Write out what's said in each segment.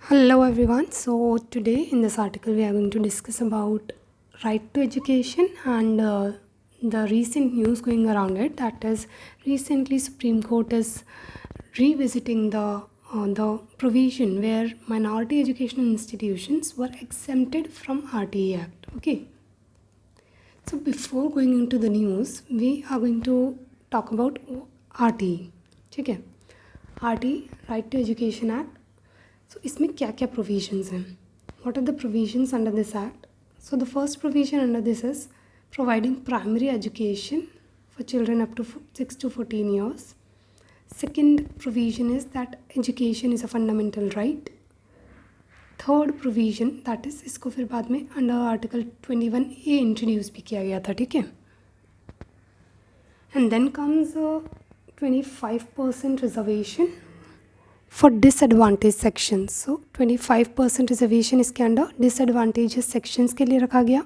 Hello everyone. So today in this article we are going to discuss about right to education and the recent news going around it. That is, recently Supreme Court is revisiting the provision where minority educational institutions were exempted from RTE Act. Okay. So before going into the news, we are going to talk about RTE. ठीक है, RTE, Right to Education Act. So इसमें क्या क्या provisions हैं? What are the provisions under this act? So the first provision under this is providing primary education for children up to 6 to 14 years. Second provision is that education is a fundamental right. Third provision that is इसको फिर बाद में under article 21A introduce भी किया गया था, ठीक है. And then comes 25% reservation for disadvantage sections. So 25% reservation इसके अंडर डिसएडवांटेजेस सेक्शंस के लिए रखा गया.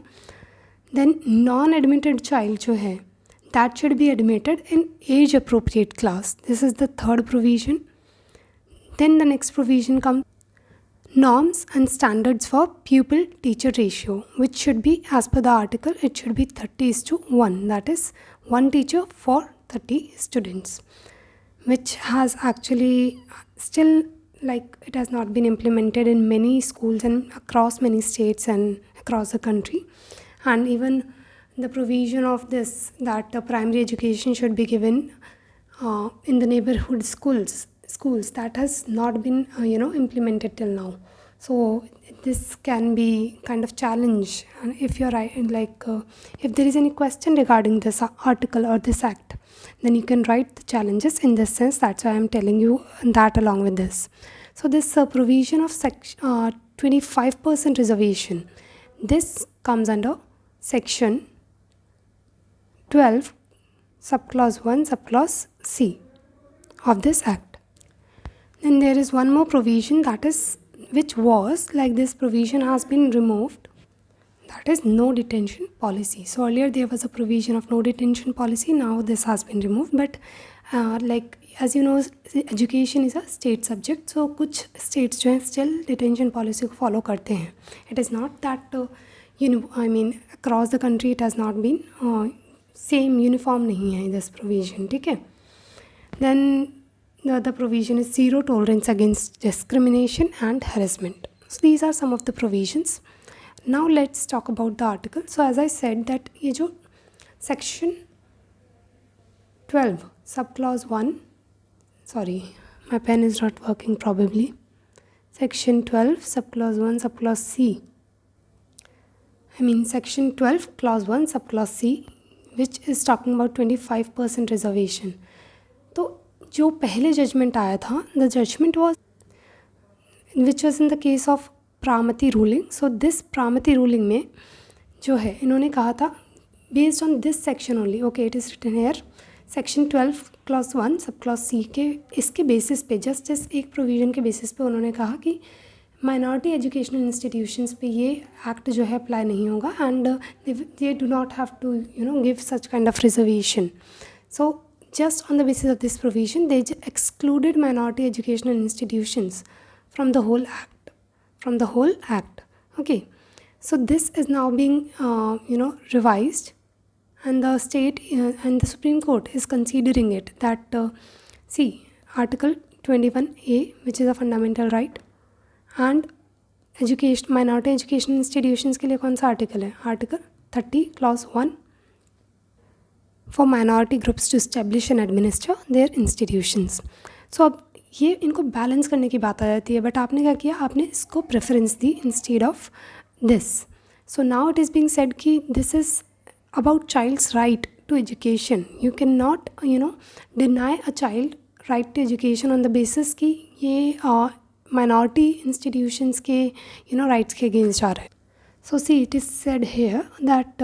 देन नॉन एडमिटेड चाइल्ड जो है that should be admitted in age appropriate class. This is the third provision. Then the next provision come norms and standards for pupil teacher ratio, which should be, as per the article, it should be 30:1, that is 1 teacher for 30 students, which has actually still, like, it has not been implemented in many schools and across many states and across the country. And even the provision of this, that the primary education should be given in the neighborhood schools, that has not been implemented till now. So this can be kind of challenge, and if you're if there is any question regarding this article or this act, then you can write the challenges in this sense. That's why I'm telling you that along with this. So this provision of 25% reservation, this comes under section 12 subclause 1 subclause C of this act. Then there is one more provision, that is, which was like, this provision has been removed, that is no detention policy. So earlier there was a provision of no detention policy, now this has been removed. But like, as you know, education is a state subject, so कुछ states जो हैं still detention policy को follow करते हैं. It is not that across the country it has not been same uniform नहीं है this provision, ठीक है. Then the other provision is zero tolerance against discrimination and harassment. So these are some of the provisions. Now let's talk about the article. So as I said that ये जो section 12 subclause 1, sorry, my pen is not working probably. Section 12 subclause 1 subclause C. Section 12 clause 1 subclause C, which is talking about 25% reservation. तो जो पहले judgement आया था, the judgement was which was in the case of Pramati ruling. So this Pramati ruling में जो है, इन्होंने कहा था based on this section only, okay, it is written here, section 12 clause 1 sub clause C के इसके बेसिस पे, जस्ट इस एक प्रोविज़न के बेसिस पे उन्होंने कहा कि माइनॉरिटी एजुकेशनल इंस्टीट्यूशंस पे ये एक्ट जो है अप्लाई नहीं होगा, and they do not have to give such kind of reservation. So just on the basis of this provision, they excluded minority educational institutions from the whole act. Okay, so this is now being revised, and the state and the Supreme Court is considering it that see, article 21A, which is a fundamental right, and education, minority educational institutions के लिए कौन सा article है, article 30 clause 1 for minority groups to establish and administer their institutions. So अब ये इनको balance करने की बात आ जाती है, बट आपने क्या किया, आपने इसको प्रेफरेंस दी instead of this. So now it is being said कि this is about child's right to education. You can not deny a child right to education on the basis कि ये माइनॉरिटी इंस्टीट्यूशंस के rights के against जा रहा है. So see, it is said here that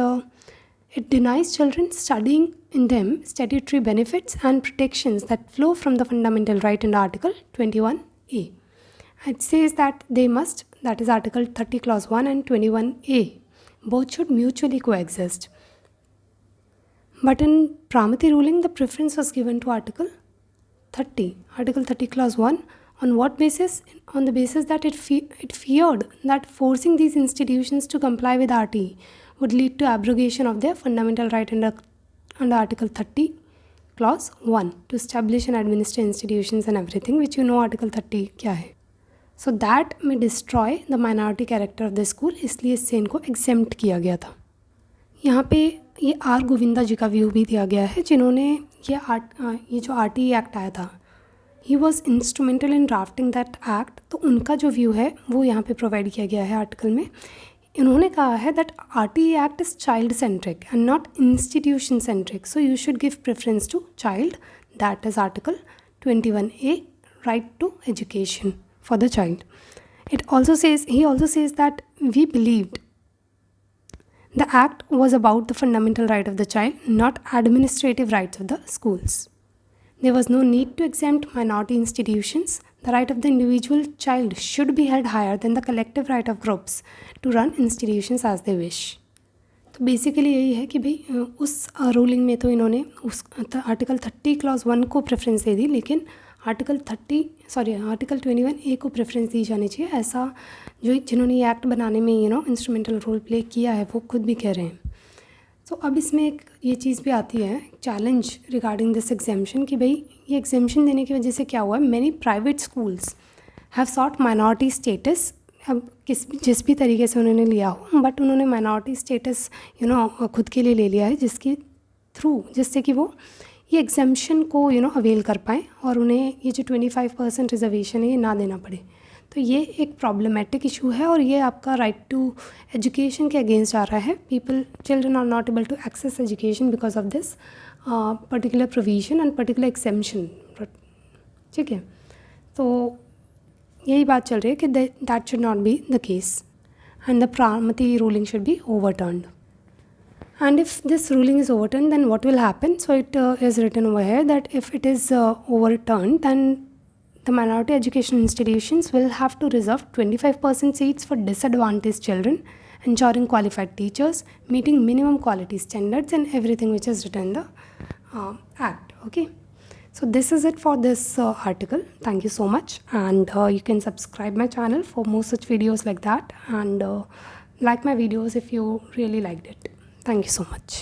it denies children studying in them statutory benefits and protections that flow from the fundamental right in Article 21A. It says that they must, that is Article 30 clause 1 and 21A, both should mutually coexist. But in Pramati ruling, the preference was given to Article 30. Article 30 clause 1 On what basis? On the basis that it feared that forcing these institutions to comply with RTE would lead to abrogation of their fundamental right under Article 30, Clause 1 to establish and administer institutions and everything, which you know Article 30 क्या है. So that may destroy the minority character of the school, इसलिए इससे इनको exempt किया गया था. यहाँ पे ये आर गोविंदा जी का व्यू भी दिया गया है, जिन्होंने ये जो RTE एक्ट आया था, he was instrumental in drafting that act. तो उनका जो व्यू है वो यहाँ पे प्रोवाइड किया गया है आर्टिकल में. इन्होंने कहा है that RTE act is child centric and not institution centric, so you should give preference to child. That is article 21A, right to education for the child. He also says that we believed the act was about the fundamental right of the child, not administrative rights of the schools. There was no need to exempt minority institutions. The right of the individual child should be held higher than the collective right of groups to run institutions as they wish. तो basically यही है कि भाई उस ruling में तो इन्होंने उस आर्टिकल 30 क्लॉज 1 को प्रेफरेंस दे दी, लेकिन आर्टिकल 21A को प्रेफरेंस दी जानी चाहिए, ऐसा जो जिन्होंने ये एक्ट बनाने में इंस्ट्रूमेंटल रोल प्ले किया है वो खुद भी कह रहे हैं. तो अब इसमें एक ये चीज़ भी आती है, चैलेंज रिगार्डिंग दिस एग्जेम्पशन, कि भाई ये एग्जेम्पशन देने की वजह से क्या हुआ है, many private schools have short minority status. अब जिस भी तरीके से उन्होंने लिया हो, बट उन्होंने माइनॉरिटी स्टेटस खुद के लिए ले लिया है, जिससे कि वो ये एग्जेम्पशन को अवेल कर पाएँ और उन्हें ये जो 25% रिजर्वेशन है ये ना देना पड़े. तो ये एक प्रॉब्लमेटिक इशू है और ये आपका राइट टू एजुकेशन के अगेंस्ट जा रहा है. Children are not able to access education because of this particular provision and particular exemption. ठीक है, तो यही बात चल रही है कि that should not be the case and the Pramati ruling should be overturned. And if this ruling is overturned, then what will happen? So it is written over here that if it is overturned, then the minority education institutions will have to reserve 25% seats for disadvantaged children, ensuring qualified teachers, meeting minimum quality standards and everything which is written in the act. Okay. So this is it for this article. Thank you so much, and you can subscribe my channel for more such videos like that, and like my videos if you really liked it. Thank you so much.